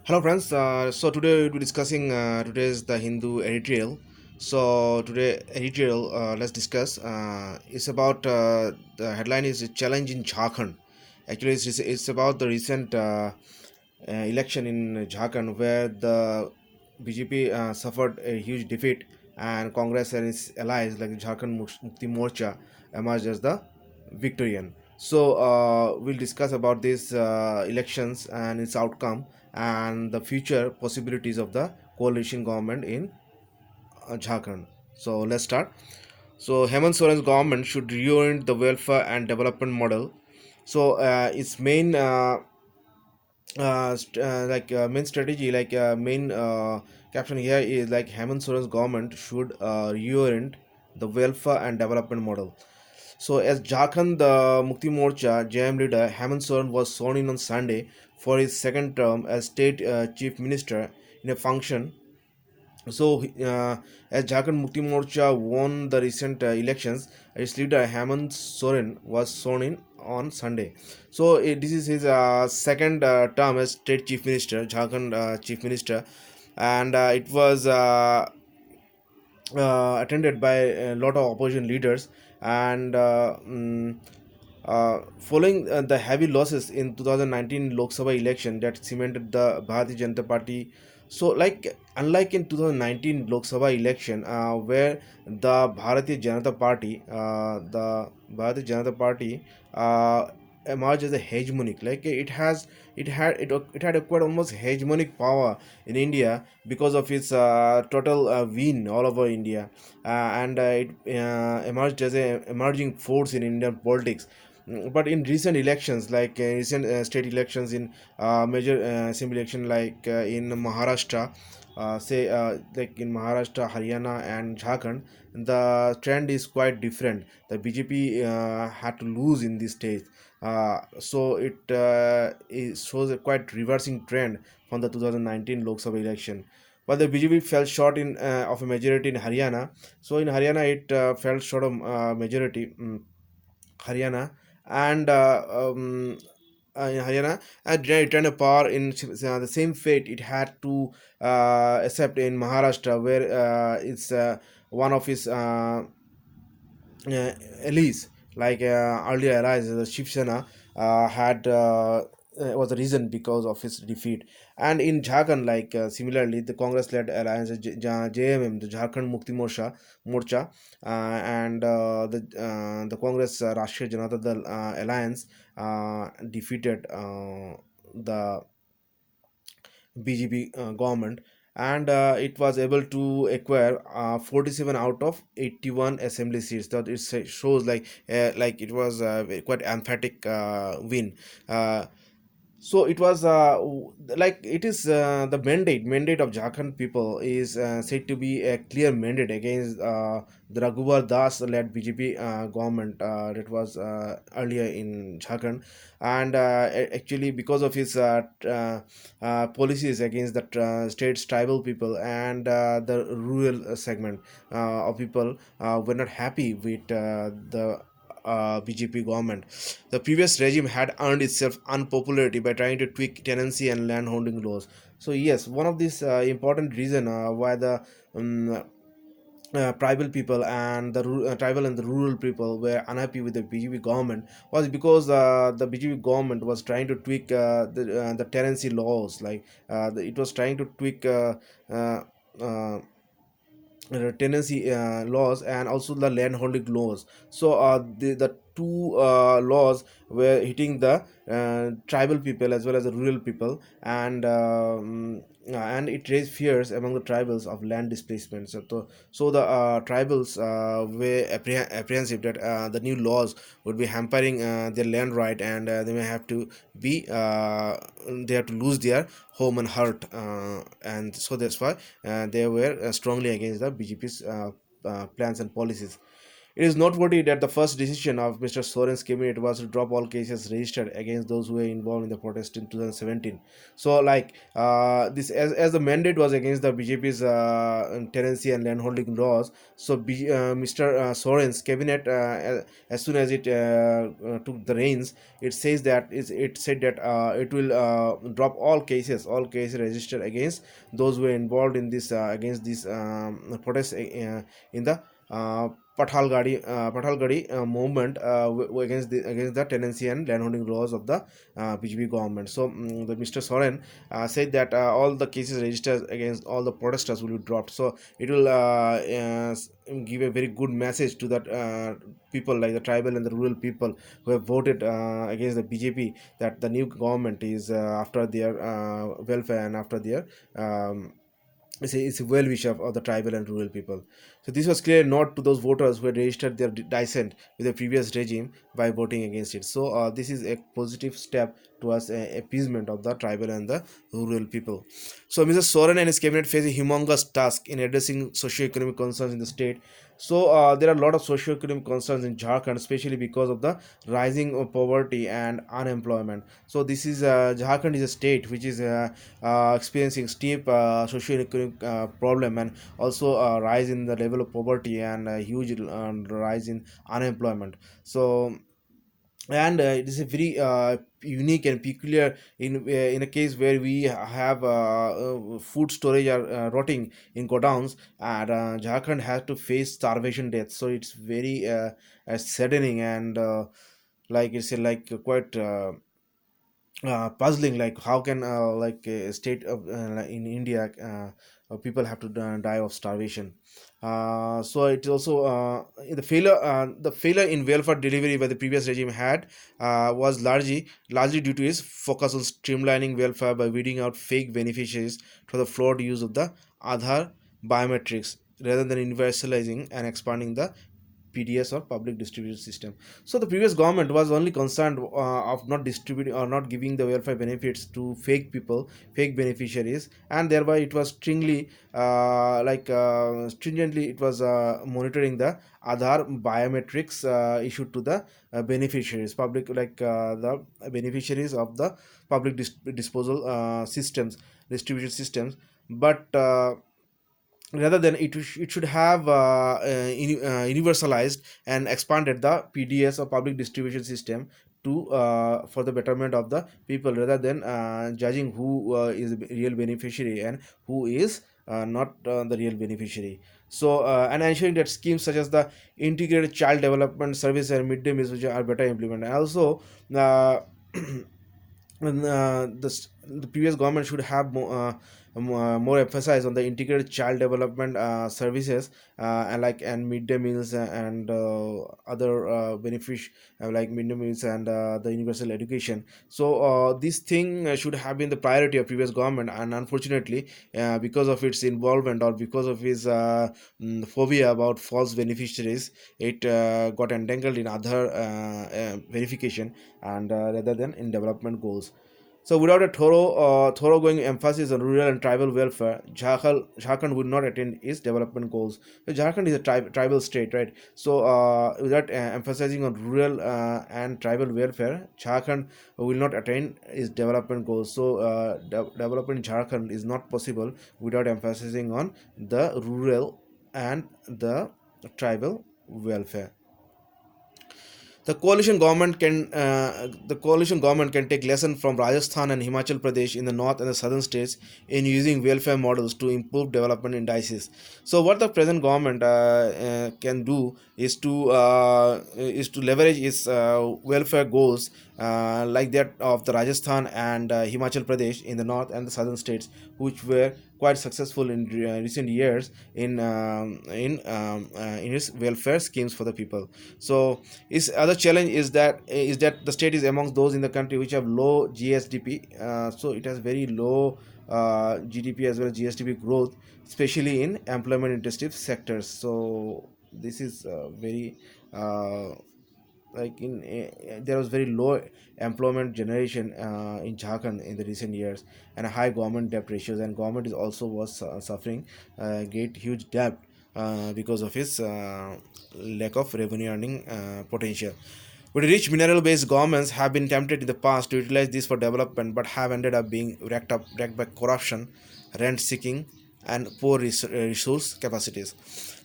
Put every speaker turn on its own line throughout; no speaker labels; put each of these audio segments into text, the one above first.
Hello friends, so today we'll be discussing today's the Hindu editorial. So today editorial, let's discuss. It's about the headline is a challenge in Jharkhand. Actually, it's about the recent election in Jharkhand where the BJP suffered a huge defeat and Congress and its allies like the Jharkhand Mukti Morcha emerged as the victorian. So we'll discuss about these elections and its outcome and the future possibilities of the coalition government in Jharkhand. So let's start. So Hemant Soren's government should reorient the welfare and development model. So its main main strategy main caption here is like Hemant Soren's government should reorient the welfare and development model. So, as Jharkhand Mukti Morcha JM leader Hemant Soren was sworn in on Sunday for his second term as state chief minister in a function. So, as Jharkhand Mukti Morcha won the recent elections, its leader Hemant Soren was sworn in on Sunday. So, this is his second term as state chief minister, Jharkhand chief minister, and it was attended by a lot of opposition leaders and following the heavy losses in 2019 Lok Sabha election that cemented the Bharatiya Janata Party. So, like unlike in 2019 Lok Sabha election, where the Bharatiya Janata Party emerged as a hegemonic, like it had acquired almost hegemonic power in India because of its total win all over India, and it emerged as a emerging force in Indian politics. But in recent elections, like recent state elections in major assembly election, like in Maharashtra, like in Maharashtra, Haryana, and Jharkhand, the trend is quite different. The BJP had to lose in these states, so it shows a quite reversing trend from the 2019 Lok Sabha election. But the BJP fell short in of a majority in Haryana. So in Haryana, it fell short of majority. Haryana and in Haryana and returned a power in the same fate it had to accept in Maharashtra, where it's one of his allies, like earlier allies, the Shiv Sena, had was the reason because of his defeat. And in Jharkhand, like similarly, the Congress-led alliance JMM, the Jharkhand Mukti Morcha, and the Congress Rashtriya Janata Dal alliance defeated the BJP government, and it was able to acquire 47 out of 81 assembly seats. That it shows like it was a quite emphatic win. So it was like it is the mandate of Jharkhand people is said to be a clear mandate against the Raghubar Das led BJP government that was earlier in Jharkhand, and actually because of his policies against the state's tribal people and the rural segment of people were not happy with BJP government. The previous regime had earned itself unpopularity by trying to tweak tenancy and land holding laws. So yes, one of these important reason why the tribal people and tribal and the rural people were unhappy with the BJP government was because the BJP government was trying to tweak the tenancy laws, like it was trying to tweak uh, uh, tenancy laws and also the land holding laws. So the two laws were hitting the tribal people as well as the rural people, and it raised fears among the tribals of land displacement. So the tribals were apprehensive that the new laws would be hampering their land right, and they may have to be they have to lose their home and heart, and so that's why they were strongly against the BJP's plans and policies. It is noteworthy that the first decision of Mr. Soren's cabinet was to drop all cases registered against those who were involved in the protest in 2017. So, like this, as the mandate was against the BJP's tenancy and landholding laws. So, Mr. Soren's cabinet, as soon as it took the reins, it said that it will drop all cases registered against those who were involved in this against this protest in the uh, Pathalgadi movement against the tenancy and landholding laws of the BJP government. So the Mr. Soren said that all the cases registered against all the protesters will be dropped. So it will give a very good message to that people like the tribal and the rural people who have voted against the BJP, that the new government is after their welfare and after their it's a well wish of the tribal and rural people. So this was clear not to those voters who had registered their dissent with the previous regime by voting against it. So this is a positive step towards appeasement of the tribal and the rural people. So Mr. Soren and his cabinet face a humongous task in addressing socio-economic concerns in the state. So there are a lot of socio-economic concerns in Jharkhand, especially because of the rising of poverty and unemployment. So this is Jharkhand is a state which is experiencing steep socio-economic problem, and also rise in the level of poverty and a huge rise in unemployment. So and it is a very unique and peculiar in a case where we have food storage are rotting in godowns, and Jharkhand has to face starvation death. So it's very saddening, and like it's like quite puzzling, like how can like a state of like in India people have to die of starvation. So it's also the failure in welfare delivery by the previous regime had was largely due to its focus on streamlining welfare by weeding out fake beneficiaries through the flawed use of the Aadhaar biometrics rather than universalizing and expanding the PDS or public distribution system. So the previous government was only concerned of not distributing or not giving the welfare benefits to fake people, fake beneficiaries, and thereby it was stringently it was monitoring the Aadhaar biometrics issued to the beneficiaries, public the beneficiaries of the public disposal distribution systems, but. Rather than it should have universalized and expanded the PDS or public distribution system to for the betterment of the people, rather than judging who is the real beneficiary and who is not the real beneficiary. So and ensuring that schemes such as the integrated child development service and midday meals which are better implemented. And also uh, the previous government should have more emphasis on the integrated child development services, and midday meals and other benefits like midday meals and the universal education. So this thing should have been the priority of previous government, and unfortunately because of its involvement or because of his phobia about false beneficiaries, it got entangled in other verification and rather than in development goals. So, without a thoroughgoing emphasis on rural and tribal welfare, Jharkhand would not attain its development goals. So, Jharkhand is a tribal state, right? So, without emphasizing on rural and tribal welfare, Jharkhand will not attain its development goals. So, development in Jharkhand is not possible without emphasizing on the rural and the tribal welfare. The coalition government can take lesson from Rajasthan and Himachal Pradesh in the north and the southern states in using welfare models to improve development indices. So what the present government can do is to leverage its welfare goals like that of the Rajasthan and Himachal Pradesh in the north and the southern states, which were quite successful in recent years in its welfare schemes for the people. So its other challenge is that the state is amongst those in the country which have low GSDP. So it has very low GDP as well as GSDP growth, especially in employment intensive sectors. So this is very uh, like in there was very low employment generation in Jharkhand in the recent years, and a high government debt ratios, and government is also was suffering great huge debt. because of his lack of revenue earning potential. But rich mineral based governments have been tempted in the past to utilize this for development but have ended up being wrecked by corruption, rent seeking, and poor resource capacities.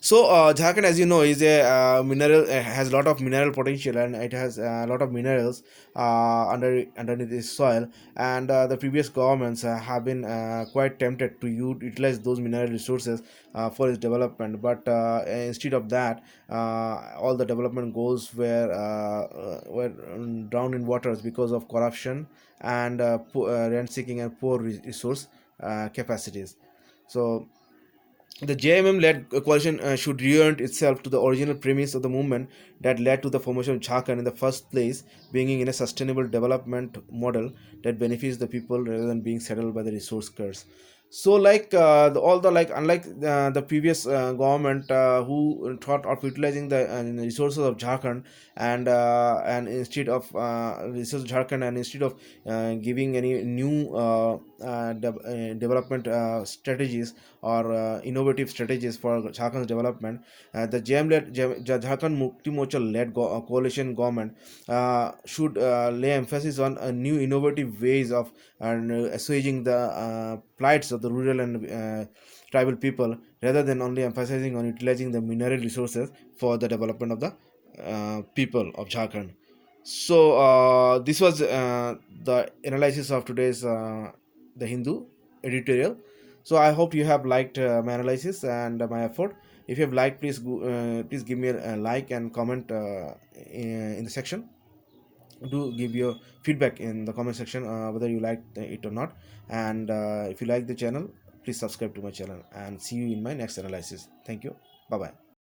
So Jharkhand, as you know, is a mineral has a lot of mineral potential, and it has a lot of minerals underneath its soil. And the previous governments have been quite tempted to utilize those mineral resources for its development. But instead of that, all the development goals were drowned in waters because of corruption and rent seeking and poor resource capacities. So the JMM-led coalition should reorient itself to the original premise of the movement that led to the formation of Jharkhand in the first place, being in a sustainable development model that benefits the people rather than being settled by the resource curse. So, like all the like, unlike the previous government who thought of utilizing the resources of Jharkhand, and instead of resources of Jharkhand, and instead of giving any new development strategies or innovative strategies for Jharkhand's development, the Jharkhand Mukti Morcha led coalition government should lay emphasis on new innovative ways of assuaging the plights of the rural and tribal people, rather than only emphasizing on utilizing the mineral resources for the development of the people of Jharkhand. So this was the analysis of today's the Hindu editorial. So I hope you have liked my analysis and my effort. If you have liked, please give me a like and comment in the section. Do give your feedback in the comment section whether you liked it or not. And if you like the channel, please subscribe to my channel, and see you in my next analysis. Thank you. Bye bye.